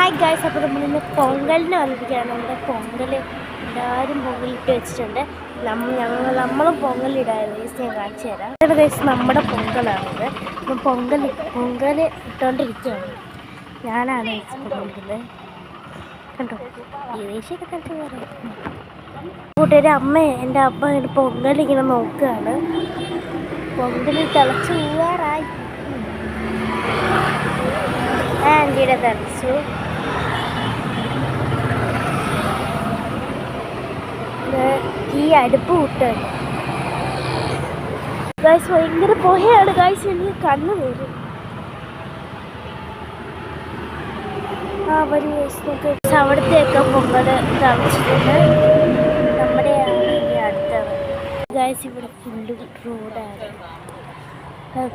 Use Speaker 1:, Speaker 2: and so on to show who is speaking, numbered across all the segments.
Speaker 1: Hi guys, അപ്പോൾ നമ്മളിന്ന് പൊങ്കലിന് വന്നിരിക്കുകയാണ്. നമ്മുടെ പൊങ്കൽ എല്ലാവരും പൊങ്കലിട്ട് വെച്ചിട്ടുണ്ട്. നമ്മളും പൊങ്കലിടായിരുന്നു. ഞാൻ കാണിച്ചു തരാം. ഗൈസ്, നമ്മുടെ പൊങ്കലാണിത്. അപ്പം പൊങ്കൽ ഇട്ടുകൊണ്ടിരിക്കുകയാണ്. ഞാനാണ് പൊങ്കലിടുന്നത്. കണ്ടോ, ഏകദേശമൊക്കെ തരത്തിൽ പറയാം. കൂട്ടുകാരെ, എൻ്റെ അമ്മ പൊങ്കലിങ്ങനെ നോക്കുകയാണ്. പൊങ്കൽ തിളച്ച് പോകാറായി. ആൻറ്റിയുടെ തിളച്ചു. ഈ അടുപ്പ് കൂട്ടുകയാണ്. ഗൈസ്, ഭയങ്കര പുകയാണ് ഗൈസ്. എനിക്ക് കണ്ണ് വരും. ഒരു നമുക്ക് അവിടത്തെയൊക്കെ പൊങ്കൽ തിളച്ചിട്ടുണ്ട്. നമ്മുടെയാണ് ഇനി അടുത്തത്. ഗൈസ്, ഇവിടെ ഫുള്ള് റോഡാണ്.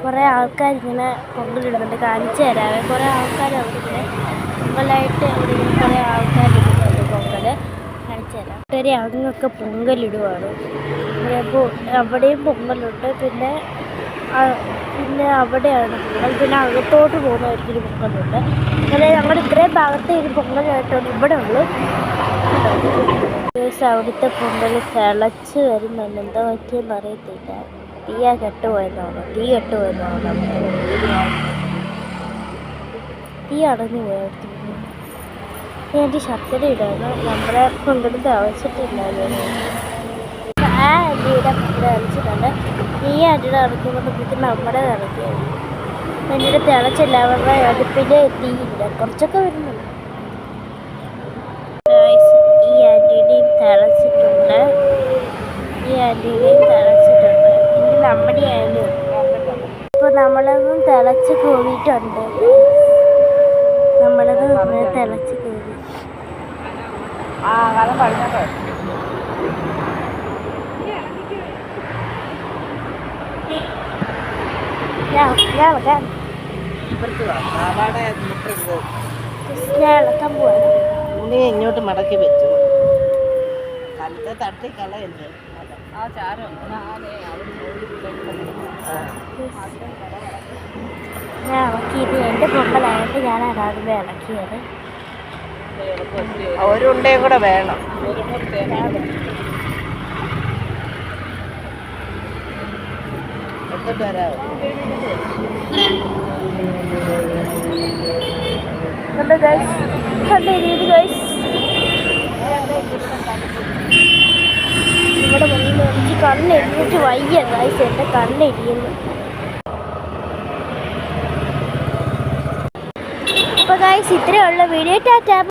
Speaker 1: കുറേ ആൾക്കാരിങ്ങനെ പൊങ്കലിടുന്നുണ്ട്. കാണിച്ചു തരാവേ. കുറേ ആൾക്കാർ അവിടെ ഇങ്ങനെ പൊങ്കലായിട്ട് അവിടെ കുറേ ആൾക്കാരിടുന്നുണ്ട്. പൊങ്കൽ കാണിച്ചു തരാം. ചെറിയ അങ്ങൊക്കെ പൊങ്കലിടുവാണ്. അപ്പോൾ അവിടെയും പൊങ്കലുണ്ട്. പിന്നെ അവിടെയാണ് പൊങ്കൽ. പിന്നെ അകത്തോട്ട് പോകുന്നവർക്കൊരു പൊങ്കലുണ്ട്. അങ്ങനെ ഞങ്ങളുടെ ഇത്രയും ഭാഗത്ത് ഒരു പൊങ്കലായിട്ടാണ് ഇവിടെ ഉള്ളു. അവിടുത്തെ പൊങ്കൽ തിളച്ച് വരുന്നുണ്ട്. എന്താ പറ്റിയെന്ന് അറിയത്തില്ല. തീ കെട്ടുപോയതാണ്. തീ അടഞ്ഞു പോയത്. എൻ്റെ ശർക്കര ഇടാണ്. നമ്മുടെ പൊങ്കൽ തിളച്ചിട്ടില്ലായിരുന്നു. ആ ആൻറ്റിയുടെ പൊങ്കൽ തിളച്ചിട്ടുണ്ട്. ഈ ആൻറ്റിയുടെ ഇറക്കുമ്പോഴത്തേക്ക് നമ്മുടെ തിളക്കുകയാണ്. എൻ്റെ തിളച്ചില്ല. അവരുടെ അടുപ്പിൽ തീയില്ല. കുറച്ചൊക്കെ വരുന്നുണ്ട്. ഈ ആൻറ്റിയുടെയും തിളച്ചിട്ടുണ്ട്. ഇനി നമ്മുടെ ആയാലും ഇപ്പോൾ നമ്മളതൊന്നും തിളച്ച് കൂടിയിട്ടുണ്ട്. നമ്മളത് തിളച്ച് കൂടി. ഞാൻ ഇളക്കാൻ പോവാണ്.
Speaker 2: ഇങ്ങോട്ട് മടക്കി വെച്ചു. കലത്തെ തട്ടി കളയല്ലേ.
Speaker 1: ഞാൻ ഇളക്കിയത് എൻ്റെ പൊങ്കലായിട്ട് ഞാനാണ് ആദ്യമേ ഇളക്കിയത്.
Speaker 2: ഒരുണ്ടയും കൂടെ വേണം. എടുത്തിട്ട് വരാമോ?
Speaker 1: ഇവിടെ വന്ന് എനിക്ക് കണ്ണെരിഞ്ഞിട്ട് വയ്യ ഗൈസ്. എൻ്റെ കണ്ണെരിയുന്നു. അപ്പോൾ ഗൈസ്, ഇത്രയുള്ള വീഡിയോ. ടാറ്റാ.